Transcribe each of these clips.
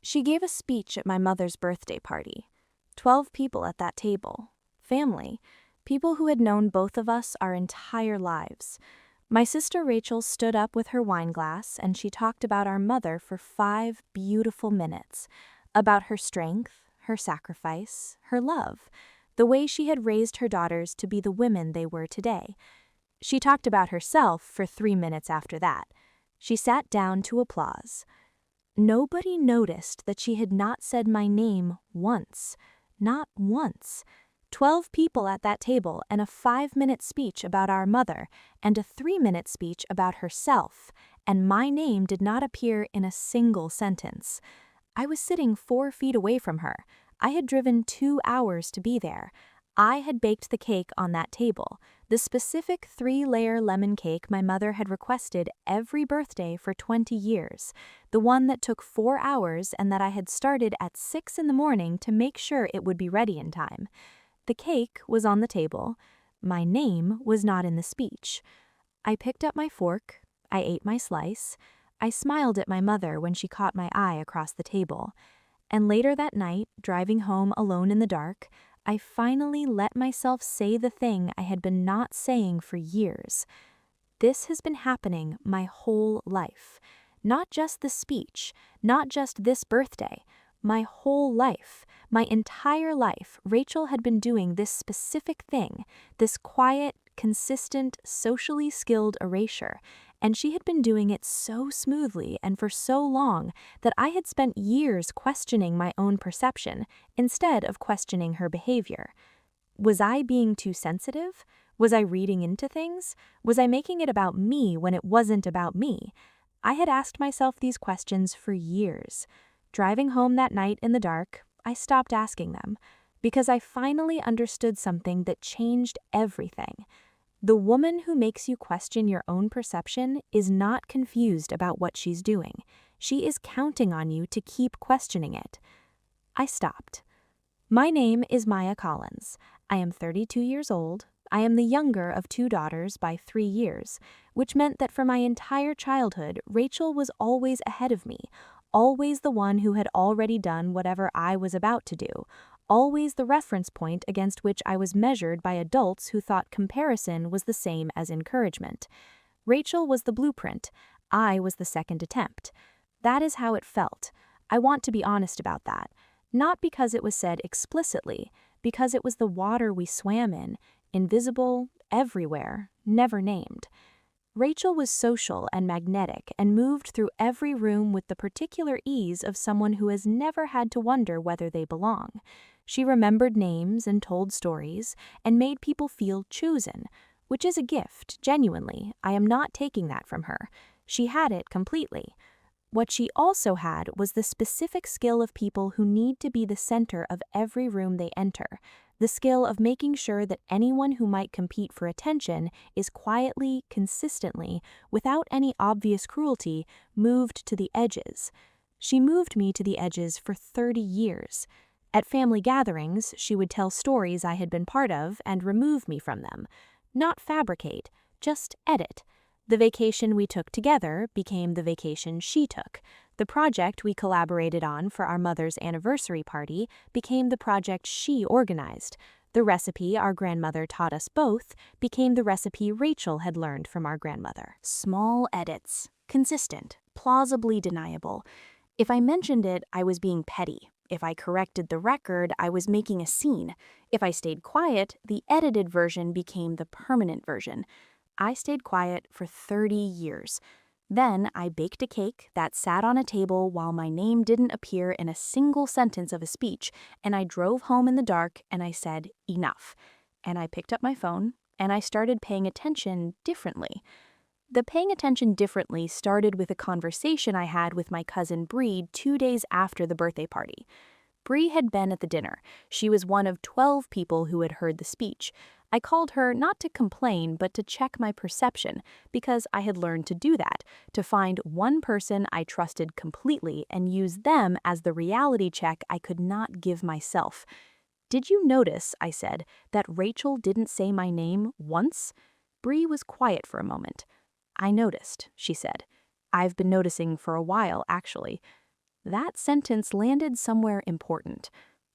She gave a speech at my mother's birthday party. 12 people at that table. Family. People who had known both of us our entire lives. My sister Rachel stood up with her wine glass and she talked about our mother for 5 beautiful minutes. About her strength, her sacrifice, her love, the way she had raised her daughters to be the women they were today. She talked about herself for 3 minutes after that. She sat down to applause. Nobody noticed that she had not said my name once. Not once. 12 people at that table and a 5-minute speech about our mother and a 3-minute speech about herself, and my name did not appear in a single sentence. I was sitting 4 feet away from her. I had driven 2 hours to be there. I had baked the cake on that table, the specific 3-layer lemon cake my mother had requested every birthday for 20 years, the one that took 4 hours and that I had started at 6 in the morning to make sure it would be ready in time. The cake was on the table. My name was not in the speech. I picked up my fork. I ate my slice. I smiled at my mother when she caught my eye across the table. And later that night, driving home alone in the dark, I finally let myself say the thing I had been not saying for years. This has been happening my whole life. Not just the speech, not just this birthday. My whole life, my entire life, Rachel had been doing this specific thing, this quiet, consistent, socially skilled erasure, and she had been doing it so smoothly and for so long that I had spent years questioning my own perception instead of questioning her behavior. Was I being too sensitive? Was I reading into things? Was I making it about me when it wasn't about me? I had asked myself these questions for years. Driving home that night in the dark, I stopped asking them because I finally understood something that changed everything. The woman who makes you question your own perception is not confused about what she's doing. She is counting on you to keep questioning it. I stopped. My name is Maya Collins. I am 32 years old. I am the younger of 2 daughters by 3 years, which meant that for my entire childhood, Rachel was always ahead of me, always the one who had already done whatever I was about to do, always the reference point against which I was measured by adults who thought comparison was the same as encouragement. Rachel was the blueprint. I was the second attempt. That is how it felt. I want to be honest about that. Not because it was said explicitly, because it was the water we swam in, invisible, everywhere, never named. Rachel was social and magnetic and moved through every room with the particular ease of someone who has never had to wonder whether they belong. She remembered names and told stories and made people feel chosen, which is a gift, genuinely. I am not taking that from her. She had it completely. What she also had was the specific skill of people who need to be the center of every room they enter, the skill of making sure that anyone who might compete for attention is quietly, consistently, without any obvious cruelty, moved to the edges. She moved me to the edges for 30 years. At family gatherings, she would tell stories I had been part of and remove me from them. Not fabricate, just edit. The vacation we took together became the vacation she took. The project we collaborated on for our mother's anniversary party became the project she organized. The recipe our grandmother taught us both became the recipe Rachel had learned from our grandmother. Small edits. Consistent. Plausibly deniable. If I mentioned it, I was being petty. If I corrected the record, I was making a scene. If I stayed quiet, the edited version became the permanent version. I stayed quiet for 30 years. Then I baked a cake that sat on a table while my name didn't appear in a single sentence of a speech, and I drove home in the dark and I said, enough. And I picked up my phone and I started paying attention differently. The paying attention differently started with a conversation I had with my cousin Bree 2 days after the birthday party. Bree had been at the dinner. She was one of 12 people who had heard the speech. I called her not to complain, but to check my perception, because I had learned to do that, to find one person I trusted completely and use them as the reality check I could not give myself. Did you notice, I said, that Rachel didn't say my name once? Bree was quiet for a moment. I noticed, she said. I've been noticing for a while, actually. That sentence landed somewhere important.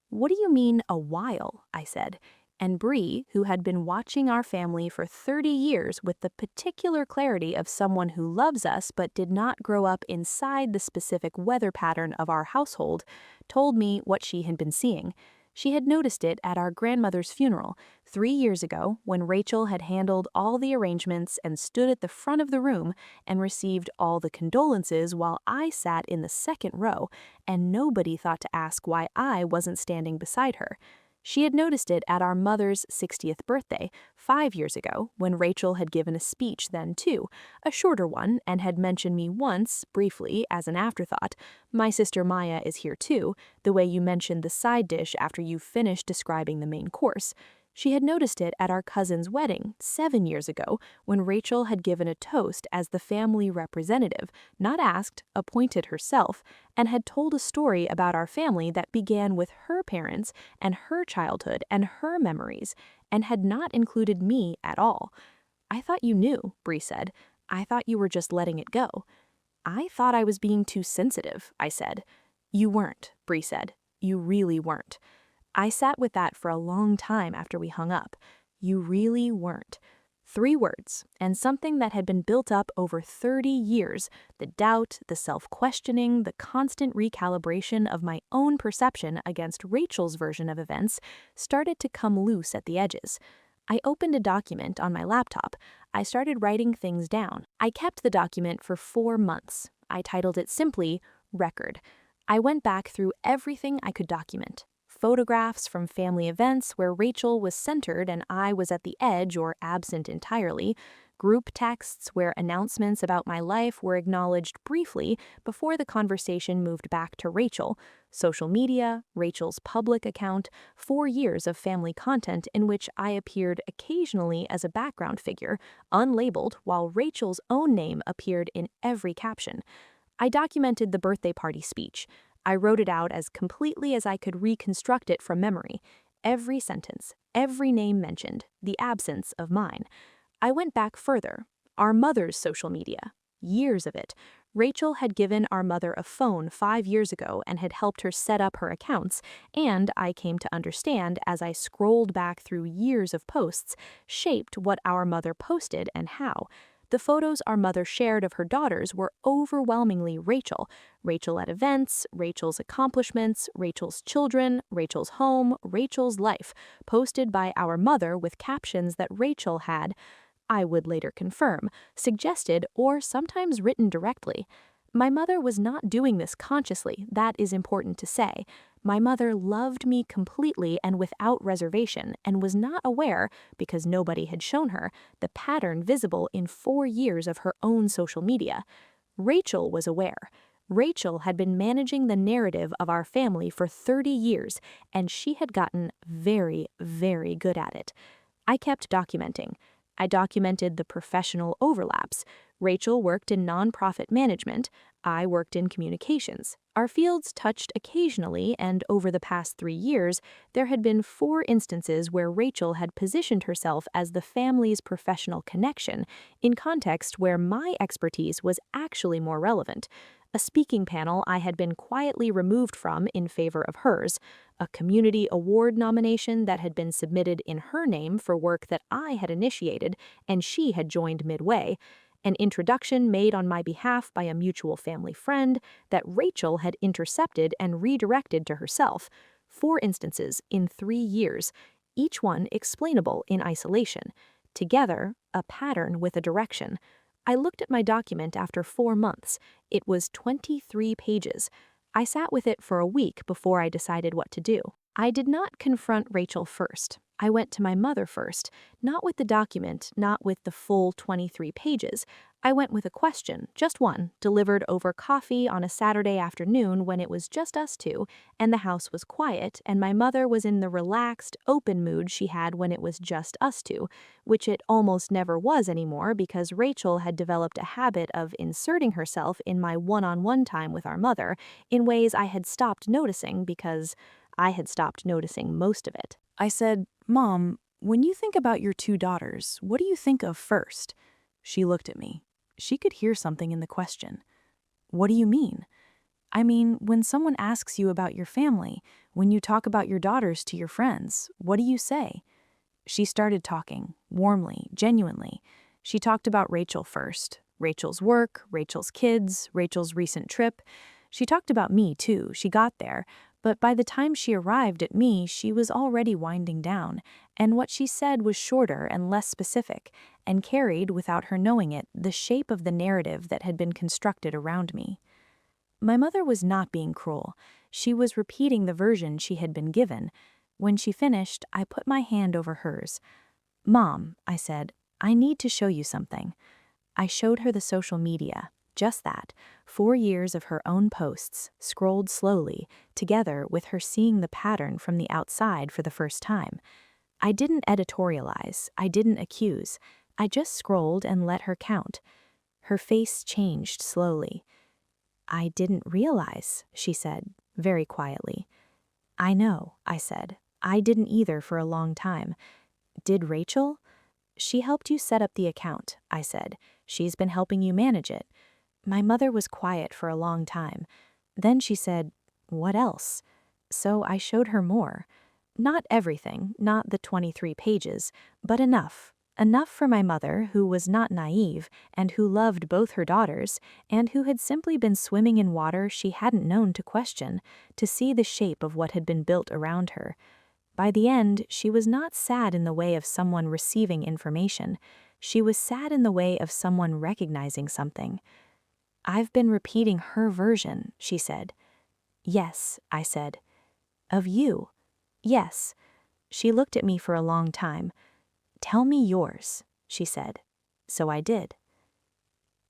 "What do you mean, a while?" I said. And Bree, who had been watching our family for 30 years with the particular clarity of someone who loves us but did not grow up inside the specific weather pattern of our household, told me what she had been seeing. She had noticed it at our grandmother's funeral 3 years ago when Rachel had handled all the arrangements and stood at the front of the room and received all the condolences while I sat in the second row, and nobody thought to ask why I wasn't standing beside her. She had noticed it at our mother's 60th birthday 5 years ago when Rachel had given a speech then too, a shorter one, and had mentioned me once, briefly, as an afterthought. "My sister Maya is here too," the way you mentioned the side dish after you finished describing the main course. She had noticed it at our cousin's wedding 7 years ago when Rachel had given a toast as the family representative, not asked, appointed herself, and had told a story about our family that began with her parents and her childhood and her memories, and had not included me at all. "I thought you knew," Bree said. "I thought you were just letting it go." "I thought I was being too sensitive," I said. "You weren't," Bree said. "You really weren't." I sat with that for a long time after we hung up. You really weren't. 3 words, and something that had been built up over 30 years, the doubt, the self-questioning, the constant recalibration of my own perception against Rachel's version of events, started to come loose at the edges. I opened a document on my laptop. I started writing things down. I kept the document for 4 months. I titled it simply, Record. I went back through everything I could document. Photographs from family events where Rachel was centered and I was at the edge or absent entirely, group texts where announcements about my life were acknowledged briefly before the conversation moved back to Rachel, social media, Rachel's public account, 4 years of family content in which I appeared occasionally as a background figure, unlabeled, while Rachel's own name appeared in every caption. I documented the birthday party speech. I wrote it out as completely as I could reconstruct it from memory. Every sentence, every name mentioned, the absence of mine. I went back further. Our mother's social media. Years of it. Rachel had given our mother a phone 5 years ago and had helped her set up her accounts, and I came to understand as I scrolled back through years of posts, shaped what our mother posted and how. The photos our mother shared of her daughters were overwhelmingly Rachel. Rachel at events, Rachel's accomplishments, Rachel's children, Rachel's home, Rachel's life, posted by our mother with captions that Rachel had, I would later confirm, suggested or sometimes written directly. My mother was not doing this consciously, that is important to say. My mother loved me completely and without reservation and was not aware, because nobody had shown her, the pattern visible in 4 years of her own social media. Rachel was aware. Rachel had been managing the narrative of our family for 30 years, and she had gotten very, very good at it. I kept documenting. I documented the professional overlaps. Rachel worked in nonprofit management. I worked in communications. Our fields touched occasionally, and over the past 3 years, there had been 4 instances where Rachel had positioned herself as the family's professional connection, in context where my expertise was actually more relevant. A speaking panel I had been quietly removed from in favor of hers, a community award nomination that had been submitted in her name for work that I had initiated and she had joined midway, an introduction made on my behalf by a mutual family friend that Rachel had intercepted and redirected to herself. 4 instances in 3 years, each one explainable in isolation. Together, a pattern with a direction. I looked at my document after 4 months. It was 23 pages. I sat with it for a week before I decided what to do. I did not confront Rachel first. I went to my mother first, not with the document, not with the full 23 pages. I went with a question, just one, delivered over coffee on a Saturday afternoon when it was just us two, and the house was quiet, and my mother was in the relaxed, open mood she had when it was just us two, which it almost never was anymore because Rachel had developed a habit of inserting herself in my one-on-one time with our mother in ways I had stopped noticing because I had stopped noticing most of it. I said, "Mom, when you think about your 2 daughters, what do you think of first?" She looked at me. She could hear something in the question. "What do you mean?" I mean, when someone asks you about your family, when you talk about your daughters to your friends, what do you say? She started talking, warmly, genuinely. She talked about Rachel first. Rachel's work, Rachel's kids, Rachel's recent trip. She talked about me, too. She got there. But by the time she arrived at me, she was already winding down, and what she said was shorter and less specific, and carried, without her knowing it, the shape of the narrative that had been constructed around me. My mother was not being cruel. She was repeating the version she had been given. When she finished, I put my hand over hers. "Mom," I said, "I need to show you something." I showed her the social media, just that, 4 years of her own posts, scrolled slowly, together with her seeing the pattern from the outside for the first time. I didn't editorialize, I didn't accuse, I just scrolled and let her count. Her face changed slowly. "I didn't realize," she said, very quietly. "I know," I said. "I didn't either for a long time. Did Rachel?" "She helped you set up the account," I said. "She's been helping you manage it." My mother was quiet for a long time. Then she said, "What else?" So I showed her more. Not everything, not the 23 pages, but enough. Enough for my mother, who was not naive, and who loved both her daughters, and who had simply been swimming in water she hadn't known to question, to see the shape of what had been built around her. By the end, she was not sad in the way of someone receiving information. She was sad in the way of someone recognizing something. "I've been repeating her version," she said. "Yes," I said. "Of you?" "Yes." She looked at me for a long time. "Tell me yours," she said. So I did.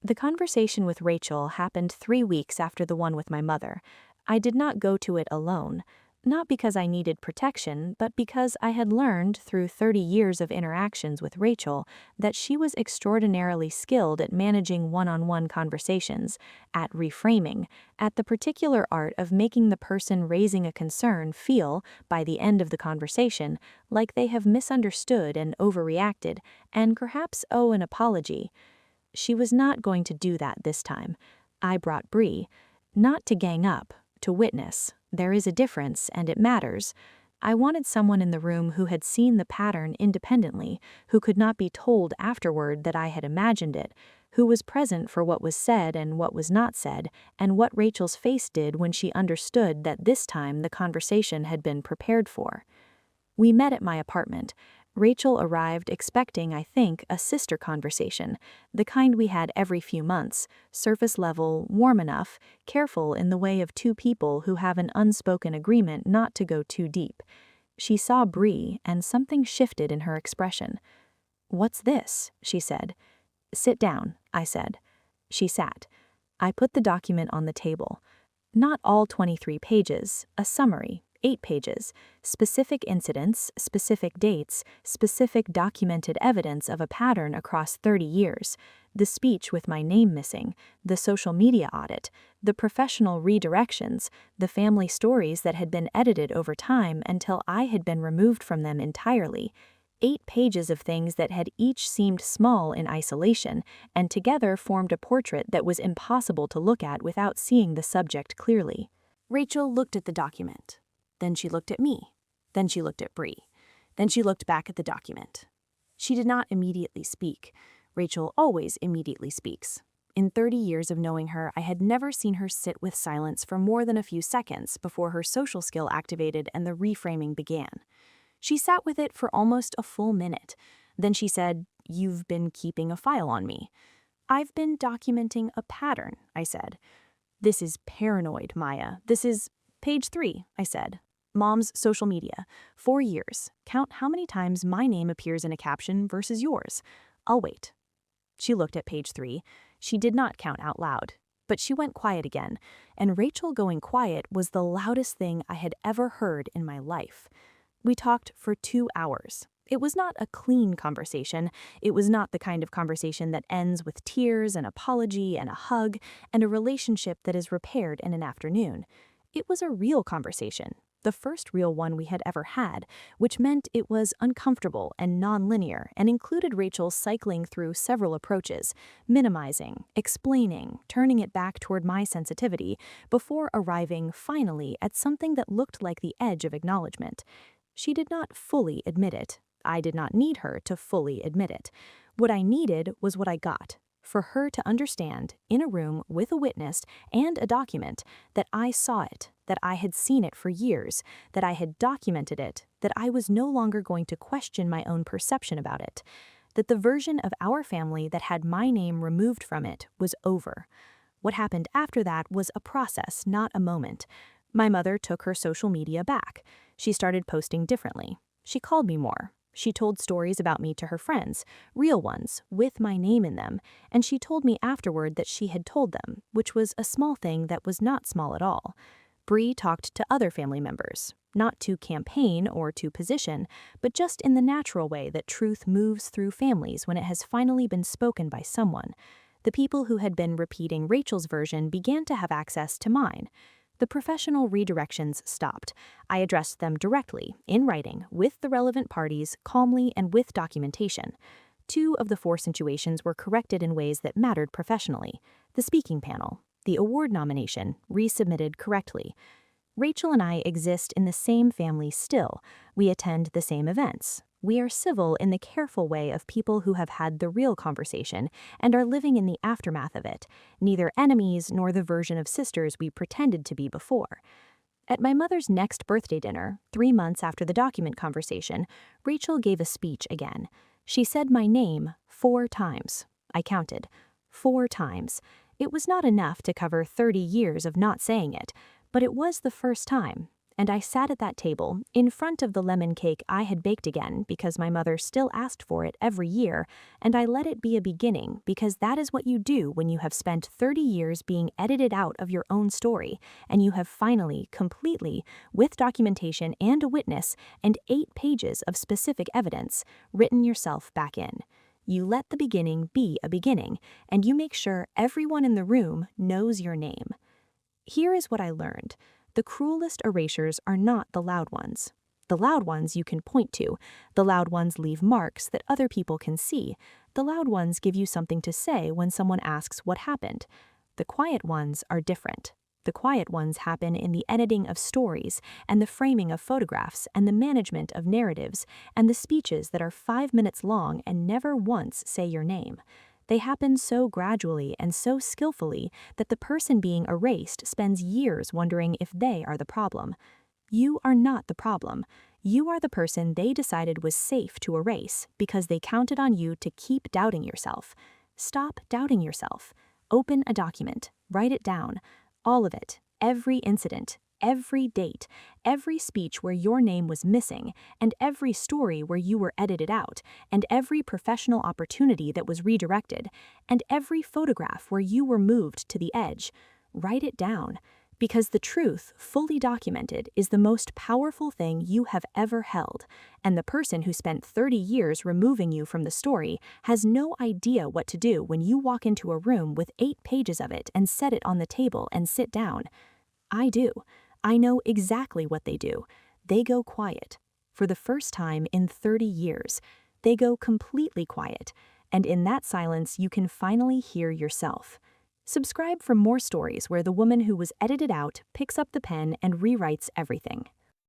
The conversation with Rachel happened 3 weeks after the one with my mother. I did not go to it alone, not because I needed protection, but because I had learned through 30 years of interactions with Rachel that she was extraordinarily skilled at managing one-on-one conversations, at reframing, at the particular art of making the person raising a concern feel, by the end of the conversation, like they have misunderstood and overreacted, and perhaps owe an apology. She was not going to do that this time. I brought Bree, not to gang up, to witness. There is a difference, and it matters. I wanted someone in the room who had seen the pattern independently, who could not be told afterward that I had imagined it, who was present for what was said and what was not said, and what Rachel's face did when she understood that this time the conversation had been prepared for. We met at my apartment. Rachel arrived expecting, I think, a sister conversation, the kind we had every few months, surface level, warm enough, careful in the way of two people who have an unspoken agreement not to go too deep. She saw Bree, and something shifted in her expression. "What's this?" she said. "Sit down," I said. She sat. I put the document on the table. Not all 23 pages, a summary, 8 pages, specific incidents, specific dates, specific documented evidence of a pattern across 30 years, the speech with my name missing, the social media audit, the professional redirections, the family stories that had been edited over time until I had been removed from them entirely. 8 pages of things that had each seemed small in isolation, and together formed a portrait that was impossible to look at without seeing the subject clearly. Rachel looked at the document. Then she looked at me. Then she looked at Bree. Then she looked back at the document. She did not immediately speak. Rachel always immediately speaks. In 30 years of knowing her, I had never seen her sit with silence for more than a few seconds before her social skill activated and the reframing began. She sat with it for almost a full minute. Then she said, "You've been keeping a file on me." "I've been documenting a pattern," I said. "This is paranoid, Maya. This is..." "Page 3, I said. "Mom's social media. 4 years. Count how many times my name appears in a caption versus yours. I'll wait." She looked at page 3. She did not count out loud. But she went quiet again, and Rachel going quiet was the loudest thing I had ever heard in my life. We talked for 2 hours. It was not a clean conversation. It was not the kind of conversation that ends with tears, an apology, and a hug, and a relationship that is repaired in an afternoon. It was a real conversation. the first real one we had ever had, which meant it was uncomfortable and non-linear and included Rachel cycling through several approaches, minimizing, explaining, turning it back toward my sensitivity, before arriving finally at something that looked like the edge of acknowledgement. She did not fully admit it. I did not need her to fully admit it. What I needed was what I got. For her to understand, in a room with a witness and a document, that I saw it, that I had seen it for years, that I had documented it, that I was no longer going to question my own perception about it, that the version of our family that had my name removed from it was over. What happened after that was a process, not a moment. My mother took her social media back. She started posting differently. She called me more. She told stories about me to her friends, real ones, with my name in them, and she told me afterward that she had told them, which was a small thing that was not small at all. Bree talked to other family members, not to campaign or to position, but just in the natural way that truth moves through families when it has finally been spoken by someone. The people who had been repeating Rachel's version began to have access to mine. The professional redirections stopped. I addressed them directly, in writing, with the relevant parties, calmly and with documentation. 2 of the 4 situations were corrected in ways that mattered professionally. The speaking panel, the award nomination, resubmitted correctly. Rachel and I exist in the same family still. We attend the same events. We are civil in the careful way of people who have had the real conversation and are living in the aftermath of it, neither enemies nor the version of sisters we pretended to be before. At my mother's next birthday dinner, 3 months after the document conversation, Rachel gave a speech again. She said my name 4 times. I counted. 4 times. It was not enough to cover 30 years of not saying it, but it was the first time. And I sat at that table, in front of the lemon cake I had baked again because my mother still asked for it every year, and I let it be a beginning because that is what you do when you have spent 30 years being edited out of your own story, and you have finally, completely, with documentation and a witness and 8 pages of specific evidence, written yourself back in. You let the beginning be a beginning, and you make sure everyone in the room knows your name. Here is what I learned. The cruelest erasures are not the loud ones. The loud ones you can point to. The loud ones leave marks that other people can see. The loud ones give you something to say when someone asks what happened. The quiet ones are different. The quiet ones happen in the editing of stories and the framing of photographs and the management of narratives and the speeches that are 5 minutes long and never once say your name. They happen so gradually and so skillfully that the person being erased spends years wondering if they are the problem. You are not the problem. You are the person they decided was safe to erase because they counted on you to keep doubting yourself. Stop doubting yourself. Open a document. Write it down. All of it. Every incident. Every date, every speech where your name was missing, and every story where you were edited out, and every professional opportunity that was redirected, and every photograph where you were moved to the edge. Write it down, because the truth, fully documented, is the most powerful thing you have ever held, and the person who spent 30 years removing you from the story has no idea what to do when you walk into a room with 8 pages of it and set it on the table and sit down. I do. I know exactly what they do. They go quiet. For the first time in 30 years, they go completely quiet, and in that silence you can finally hear yourself. Subscribe for more stories where the woman who was edited out picks up the pen and rewrites everything.